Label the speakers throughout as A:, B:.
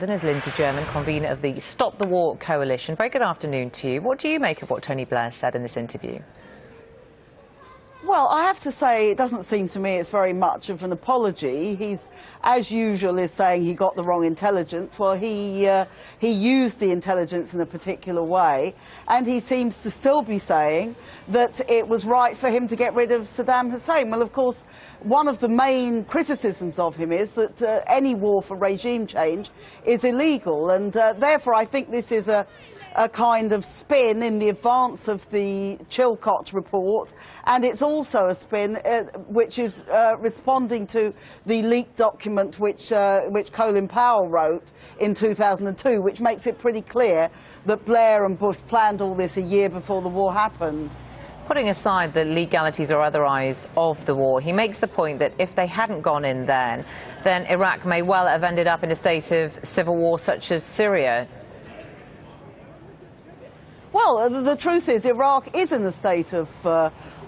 A: Is Lindsey German, convener of the Stop the War Coalition. Very good afternoon to you. What do you make of what Tony Blair said in this interview?
B: Well, I have to say, it doesn't seem to me it's very much of an apology. He's, as usual, is saying he got the wrong intelligence. Well, he used the intelligence in a particular way, and he seems to still be saying that it was right for him to get rid of Saddam Hussein. Well, of course, one of the main criticisms of him is that any war for regime change is illegal, and therefore I think this is a kind of spin in the advance of the Chilcot report, and it's also a spin which is responding to the leaked document which Colin Powell wrote in 2002, which makes it pretty clear that Blair and Bush planned all this a year before the war happened.
A: Putting aside the legalities or otherwise of the war, he makes the point that if they hadn't gone in then Iraq may well have ended up in a state of civil war such as Syria.
B: Well, the truth is Iraq is in a state of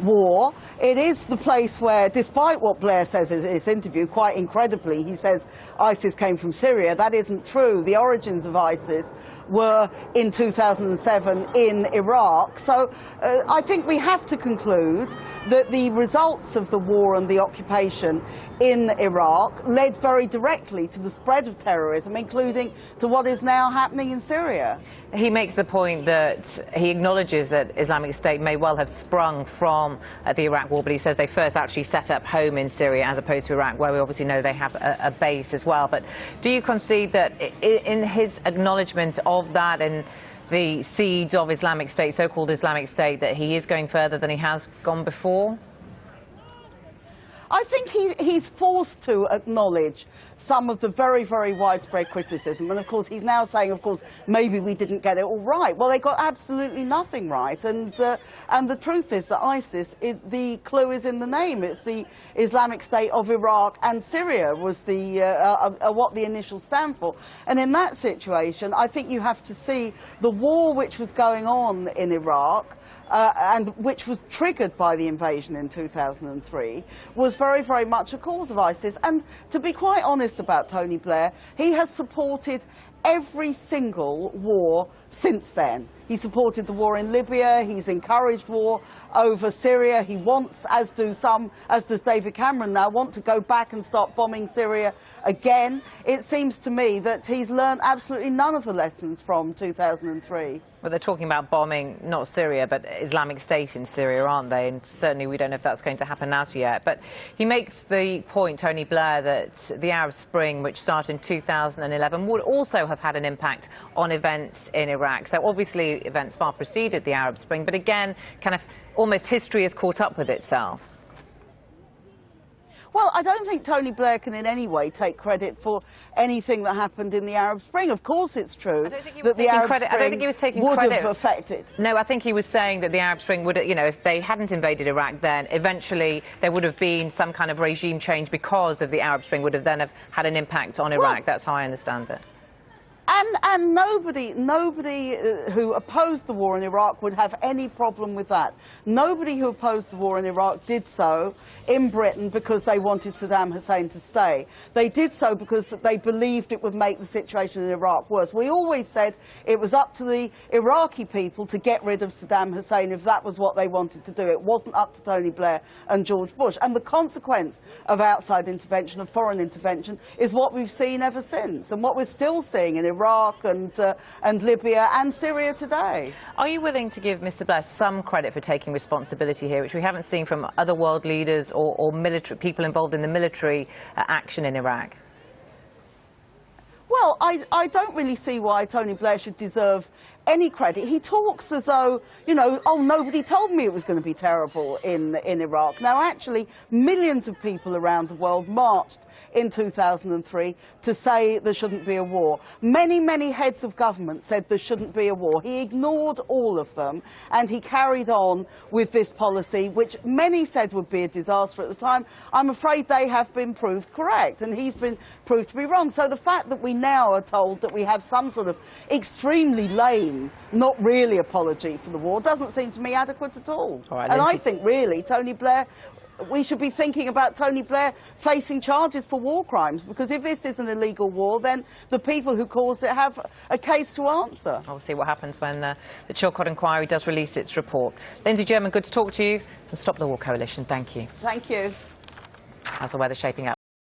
B: war. It is the place where, despite what Blair says in his interview, quite incredibly, he says ISIS came from Syria. That isn't true. The origins of ISIS were in 2007 in Iraq. So I think we have to conclude that the results of the war and the occupation in Iraq led very directly to the spread of terrorism, including to what is now happening in Syria.
A: He makes the point that he acknowledges that Islamic State may well have sprung from the Iraq war, but he says they first actually set up home in Syria as opposed to Iraq, where we obviously know they have a base as well. But do you concede that in his acknowledgement of that and the seeds of Islamic State, so-called Islamic State, that he is going further than he has gone before?
B: I think he's forced to acknowledge some of the very, very widespread criticism. And, of course, he's now saying, of course, maybe we didn't get it all right. Well, they got absolutely nothing right. And the truth is that ISIS, the clue is in the name. It's the Islamic State of Iraq and Syria was what the initials stand for. And in that situation, I think you have to see the war which was going on in Iraq, and which was triggered by the invasion in 2003, was very, very much a cause of ISIS. And to be quite honest about Tony Blair, he has supported every single war since then. He supported the war in Libya, he's encouraged war over Syria, he wants, as does David Cameron now, want to go back and start bombing Syria again. It seems to me that he's learned absolutely none of the lessons from 2003.
A: Well, they're talking about bombing not Syria, but Islamic State in Syria, aren't they? And certainly we don't know if that's going to happen as yet. But he makes the point, Tony Blair, that the Arab Spring, which started in 2011, would also have had an impact on events in Iraq. So obviously events far preceded the Arab Spring, but again, kind of almost history has caught up with itself.
B: Well, I don't think Tony Blair can in any way take credit for anything that happened in the Arab Spring. Of course it's true that the Arab Spring would have affected.
A: No, I think he was saying that the Arab Spring would, you know, if they hadn't invaded Iraq, then eventually there would have been some kind of regime change because of the Arab Spring would have then have had an impact on Iraq. Well, that's how I understand it.
B: And nobody who opposed the war in Iraq would have any problem with that. Nobody who opposed the war in Iraq did so in Britain because they wanted Saddam Hussein to stay. They did so because they believed it would make the situation in Iraq worse. We always said it was up to the Iraqi people to get rid of Saddam Hussein if that was what they wanted to do. It wasn't up to Tony Blair and George Bush. And the consequence of outside intervention, of foreign intervention, is what we've seen ever since, and what we're still seeing in Iraq and Libya and Syria today.
A: Are you willing to give Mr. Blair some credit for taking responsibility here, which we haven't seen from other world leaders or military people involved in the military action in Iraq?
B: Well, I don't really see why Tony Blair should deserve any credit. He talks as though, you know, oh, nobody told me it was going to be terrible in Iraq. Now, actually, millions of people around the world marched in 2003 to say there shouldn't be a war. Many, many heads of government said there shouldn't be a war. He ignored all of them, and he carried on with this policy, which many said would be a disaster at the time. I'm afraid they have been proved correct, and he's been proved to be wrong. So the fact that we now are told that we have some sort of extremely lame, not really apology for the war doesn't seem to me adequate at all.
A: All right,
B: and I think really Tony Blair we should be thinking about Tony Blair facing charges for war crimes, because if this is an illegal war, then the people who caused it have a case to answer.
A: We'll see what happens when the Chilcot inquiry does release its report. Lindsey German, good to talk to you. And Stop the War Coalition, thank you.
B: Thank you.
A: How's the weather shaping up?